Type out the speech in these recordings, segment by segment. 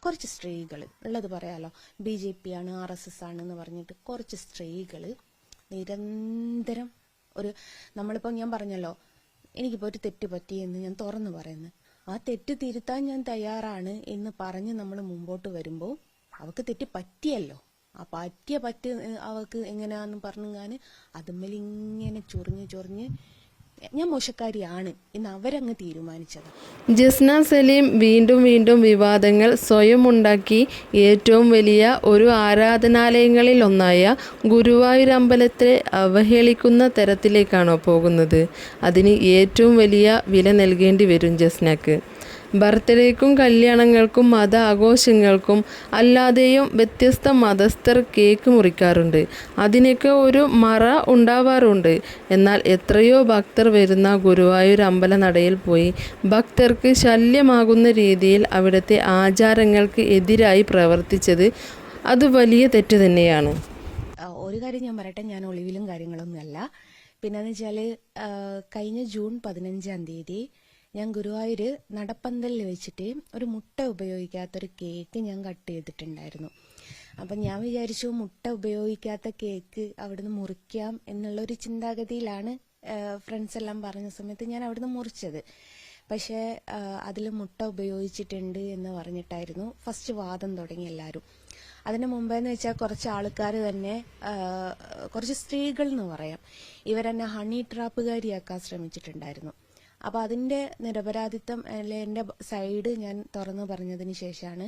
കുറച്ച് സ്ത്രീകൾ ഉള്ളത് പറയാലോ, BJP ആണ്, RSS ആണെന്ന് പറഞ്ഞിട്ട് കുറച്ച് സ്ത്രീകൾ നിരന്തരം നമ്മളിപ്പോൾ ഞാൻ പറഞ്ഞല്ലോ, എനിക്കിപ്പോൾ ഒരു തെറ്റ് പറ്റിയെന്ന് ഞാൻ തുറന്നു പറയുന്നു, ആ തെറ്റ് തിരുത്താൻ ഞാൻ തയ്യാറാണ് എന്ന് പറഞ്ഞ് നമ്മൾ മുമ്പോട്ട് വരുമ്പോൾ അവൾക്ക് തെറ്റ് പറ്റിയല്ലോ, ആ പറ്റ് അവൾക്ക് എങ്ങനെയാന്ന് പറഞ്ഞാൽ അതുമ്മലിങ്ങനെ ചൊറിഞ്ഞ് ഞാൻ മോശക്കാരിയാണ് എന്ന് അവരങ്ങ് തീരുമാനിച്ചത്. ജസ്ന സലീം വീണ്ടും വിവാദങ്ങൾ സ്വയം ഉണ്ടാക്കി ഏറ്റവും വലിയ ഒരു ആരാധനാലയങ്ങളിൽ ഒന്നായ ഗുരുവായൂർ അമ്പലത്തെ അവഹേളിക്കുന്ന തരത്തിലേക്കാണോ പോകുന്നത്? അതിന് ഏറ്റവും വലിയ വില നൽകേണ്ടി വരും ജസ്നക്ക്. ബർത്ത്ഡേക്കും കല്യാണങ്ങൾക്കും മത ആഘോഷങ്ങൾക്കും അല്ലാതെയും വ്യത്യസ്ത മതസ്ഥർ കേക്ക് മുറിക്കാറുണ്ട്. അതിനൊക്കെ ഒരു മറ ഉണ്ടാവാറുണ്ട്. എന്നാൽ എത്രയോ ഭക്തർ വരുന്ന ഗുരുവായൂർ അമ്പലനടയിൽ പോയി ഭക്തർക്ക് ശല്യമാകുന്ന രീതിയിൽ അവിടുത്തെ ആചാരങ്ങൾക്ക് എതിരായി പ്രവർത്തിച്ചത് അത് വലിയ തെറ്റ് തന്നെയാണ്. ഒരു കാര്യം ഞാൻ പറയട്ടെ, ഞാൻ ഒളിവിലും കാര്യങ്ങളൊന്നുമല്ല. പിന്നെന്ന് വെച്ചാൽ കഴിഞ്ഞ ജൂൺ 15 ഞാൻ ഗുരുവായൂർ നടപ്പന്തലിൽ വെച്ചിട്ട് ഒരു മുട്ട ഉപയോഗിക്കാത്തൊരു കേക്ക് ഞാൻ കട്ട് ചെയ്തിട്ടുണ്ടായിരുന്നു. അപ്പം ഞാൻ വിചാരിച്ചു മുട്ട ഉപയോഗിക്കാത്ത കേക്ക് അവിടുന്ന് മുറിക്കാം എന്നുള്ളൊരു ചിന്താഗതിയിലാണ് ഫ്രണ്ട്സ് എല്ലാം പറഞ്ഞ സമയത്ത് ഞാൻ അവിടുന്ന് മുറിച്ചത്. പക്ഷേ അതിൽ മുട്ട ഉപയോഗിച്ചിട്ടുണ്ട് എന്ന് പറഞ്ഞിട്ടായിരുന്നു ഫസ്റ്റ് വാദം തുടങ്ങി എല്ലാവരും. അതിന് മുമ്പേന്ന് വെച്ചാൽ കുറച്ച് ആൾക്കാർ തന്നെ, കുറച്ച് സ്ത്രീകൾ എന്ന് പറയാം, ഇവരെന്നെ ഹണി ട്രാപ്പുകാരിയാക്കാൻ ശ്രമിച്ചിട്ടുണ്ടായിരുന്നു. അപ്പോൾ അതിൻ്റെ നിരപരാധിത്വം എൻ്റെ സൈഡ് ഞാൻ തുറന്നു പറഞ്ഞതിന് ശേഷമാണ്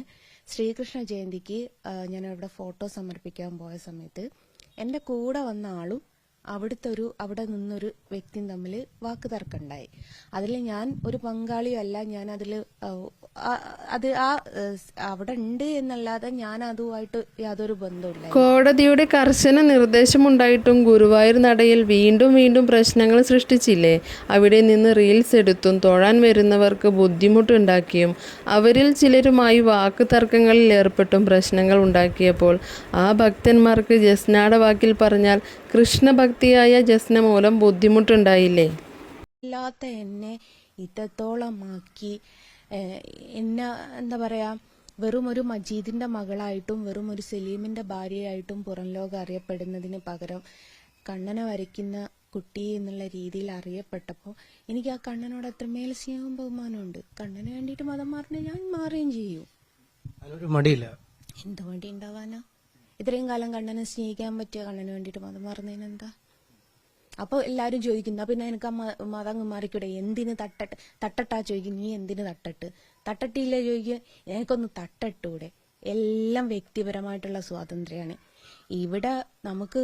ശ്രീകൃഷ്ണ ജയന്തിക്ക് ഞാൻ അവിടെ ഫോട്ടോ സമർപ്പിക്കാൻ പോയ സമയത്ത് എൻ്റെ കൂടെ വന്ന ആളും അവിടെ നിന്നൊരു വ്യക്തിയും തമ്മിൽ വാക്ക് തർക്കമുണ്ടായി. അതിൽ ഞാൻ ഒരു പങ്കാളിയല്ല, ഞാൻ അതിൽ അവിടെ ഉണ്ട് എന്നല്ലാതെ ഞാൻ അതുമായിട്ട് യാതൊരു ബന്ധമില്ല. കോടതിയുടെ കർശന നിർദ്ദേശമുണ്ടായിട്ടും ഗുരുവായൂർ നടയിൽ വീണ്ടും പ്രശ്നങ്ങൾ സൃഷ്ടിച്ചില്ലേ? അവിടെ നിന്ന് റീൽസ് എടുത്തും തൊഴാൻ വരുന്നവർക്ക് ബുദ്ധിമുട്ടുണ്ടാക്കിയും അവരിൽ ചിലരുമായി വാക്ക് തർക്കങ്ങളിൽ ഏർപ്പെട്ടും പ്രശ്നങ്ങൾ ഉണ്ടാക്കിയപ്പോൾ ആ ഭക്തന്മാർക്ക് ജസ്നയുടെ വാക്കിൽ പറഞ്ഞാൽ കൃഷ്ണഭക്തിയായ ജസ്ന മൂലം ബുദ്ധിമുട്ടുണ്ടായില്ലേ? ഇല്ലാത്ത എന്നെ ഇത്രത്തോളമാക്കി എന്നെ എന്താ പറയാ, വെറും ഒരു മജീദിന്റെ മകളായിട്ടും വെറും ഒരു സലീമിന്റെ ഭാര്യയായിട്ടും പുറം ലോകം അറിയപ്പെടുന്നതിന് പകരം കണ്ണനെ വരയ്ക്കുന്ന കുട്ടി എന്നുള്ള രീതിയിൽ അറിയപ്പെട്ടപ്പോൾ എനിക്ക് ആ കണ്ണനോട് അത്രമേൽ സ്നേഹവും ബഹുമാനമുണ്ട്. കണ്ണന് വേണ്ടിയിട്ട് മതം മാറിനെ ഞാൻ മാറുകയും ചെയ്യും. എന്ത് മടി ഉണ്ടാവാനാ? ഇത്രയും കാലം കണ്ണനെ സ്നേഹിക്കാൻ പറ്റിയ കണ്ണന് വേണ്ടിയിട്ട് മതം മാറുന്നതിന് എന്താ? അപ്പോൾ എല്ലാവരും ചോദിക്കുന്ന, പിന്നെ എനിക്ക് ആ മതം മാറിക്കൂടെ, എന്തിന് തട്ടട്ടാ ചോദിക്കും, നീ എന്തിന് തട്ടട്ടില്ല ചോദിക്കുക, എനിക്കൊന്ന് തട്ടട്ടൂടെ? എല്ലാം വ്യക്തിപരമായിട്ടുള്ള സ്വാതന്ത്ര്യമാണ്. ഇവിടെ നമുക്ക്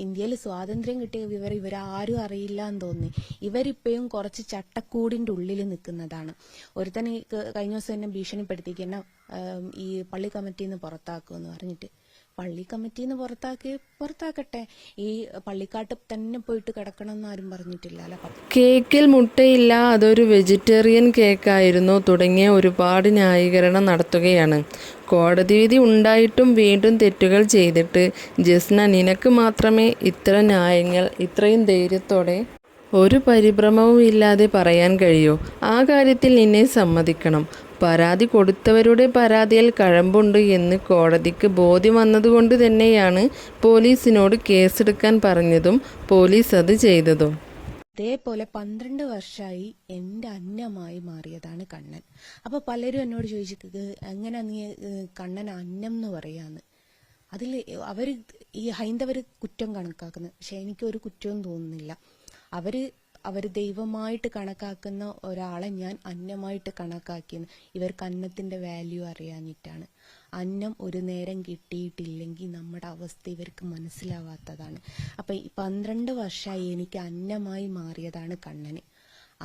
ഇന്ത്യയിൽ സ്വാതന്ത്ര്യം കിട്ടിയ ഇവരാരും അറിയില്ല എന്ന് തോന്നി. ഇവരിപ്പോഴും കുറച്ച് ചട്ടക്കൂടിൻ്റെ ഉള്ളിൽ നിൽക്കുന്നതാണ്. ഒരുത്തന് കഴിഞ്ഞ ദിവസം എന്നെ ഭീഷണിപ്പെടുത്തിക്കുന്ന ഈ പള്ളി കമ്മിറ്റിയിൽ നിന്ന് പുറത്താക്കുമെന്ന് പറഞ്ഞിട്ട്. പള്ളി കമ്മിറ്റിന്ന് പുറത്താക്കട്ടെ, ഈ പള്ളിക്കാട്ട് തന്നെ പോയിട്ട് കിടക്കണമെന്ന് ആരും പറഞ്ഞിട്ടില്ല. കേക്കിൽ മുട്ടയില്ല, അതൊരു വെജിറ്റേറിയൻ കേക്കായിരുന്നു തുടങ്ങിയ ഒരുപാട് ന്യായീകരണം നടത്തുകയാണ്. കോടതി വിധി ഉണ്ടായിട്ടും വീണ്ടും തെറ്റുകൾ ചെയ്തിട്ട് ജസ്ന, നിനക്ക് മാത്രമേ ഇത്ര ന്യായങ്ങൾ ഇത്രയും ധൈര്യത്തോടെ ഒരു പരിഭ്രമവും ഇല്ലാതെ പറയാൻ കഴിയൂ? ആ കാര്യത്തിൽ നിന്നെ സമ്മതിക്കണം. പരാതി കൊടുത്തവരുടെ പരാതിയിൽ കഴമ്പുണ്ട് എന്ന് കോടതിക്ക് ബോധ്യം വന്നതുകൊണ്ട് തന്നെയാണ് പോലീസിനോട് കേസെടുക്കാൻ പറഞ്ഞതും പോലീസ് അത് ചെയ്തതും. അതേപോലെ 12 വർഷമായി എൻ്റെ അന്നമായി മാറിയതാണ് കണ്ണൻ. അപ്പോൾ പലരും എന്നോട് ചോദിച്ചത്, എങ്ങനെ നീ കണ്ണൻ അന്നം എന്ന് പറയാന്ന്? അതിൽ ഈ ഹൈന്ദവർ കുറ്റം കണക്കാക്കുന്നത്, പക്ഷെ എനിക്കൊരു കുറ്റവും തോന്നുന്നില്ല. അവർ ദൈവമായിട്ട് കണക്കാക്കുന്ന ഒരാളെ ഞാൻ അന്നമായിട്ട് കണക്കാക്കിയെന്ന്. ഇവർക്ക് അന്നത്തിൻ്റെ വാല്യൂ അറിയാഞ്ഞിട്ടാണ്. അന്നം ഒരു നേരം കിട്ടിയിട്ടില്ലെങ്കിൽ നമ്മുടെ അവസ്ഥ ഇവർക്ക് മനസ്സിലാവാത്തതാണ്. അപ്പം 12 വർഷമായി എനിക്ക് അന്നമായി മാറിയതാണ് കണ്ണന്.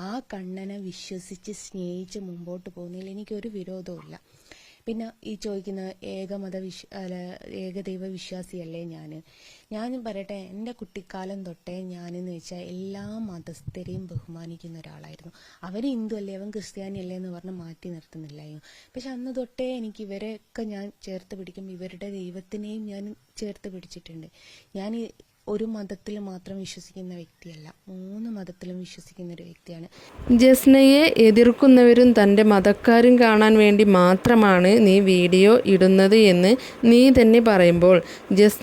ആ കണ്ണനെ വിശ്വസിച്ച് സ്നേഹിച്ച് മുമ്പോട്ട് പോകുന്നതിൽ എനിക്കൊരു വിരോധവും. പിന്നെ ഈ ചോദിക്കുന്ന ഏകദൈവ വിശ്വാസിയല്ലേ ഞാൻ പറയട്ടെ, എൻ്റെ കുട്ടിക്കാലം തൊട്ടേ ഞാനെന്ന് വെച്ചാൽ എല്ലാ മതസ്ഥരെയും ബഹുമാനിക്കുന്ന ഒരാളായിരുന്നു. അവർ ഹിന്ദു അല്ലേ, അവൻ ക്രിസ്ത്യാനി അല്ലേ എന്ന് പറഞ്ഞ് മാറ്റി നിർത്തുന്നില്ലായിരുന്നു. പക്ഷെ അന്ന് തൊട്ടേ എനിക്ക് ഇവരെയൊക്കെ ഞാൻ ചേർത്ത് പിടിക്കും, ഇവരുടെ ദൈവത്തിനെയും ഞാൻ ചേർത്ത് പിടിച്ചിട്ടുണ്ട്. ഞാൻ ഒരു മതത്തിൽ മാത്രം വിശ്വസിക്കുന്ന വ്യക്തിയല്ല, 3 മതത്തിലും വിശ്വസിക്കുന്ന ഒരു വ്യക്തിയാണ്. ജസ്നയെ എതിർക്കുന്നവരും തൻ്റെ മതക്കാരും കാണാൻ വേണ്ടി മാത്രമാണ് നീ വീഡിയോ ഇടുന്നത് എന്ന് നീ തന്നെ പറയുമ്പോൾ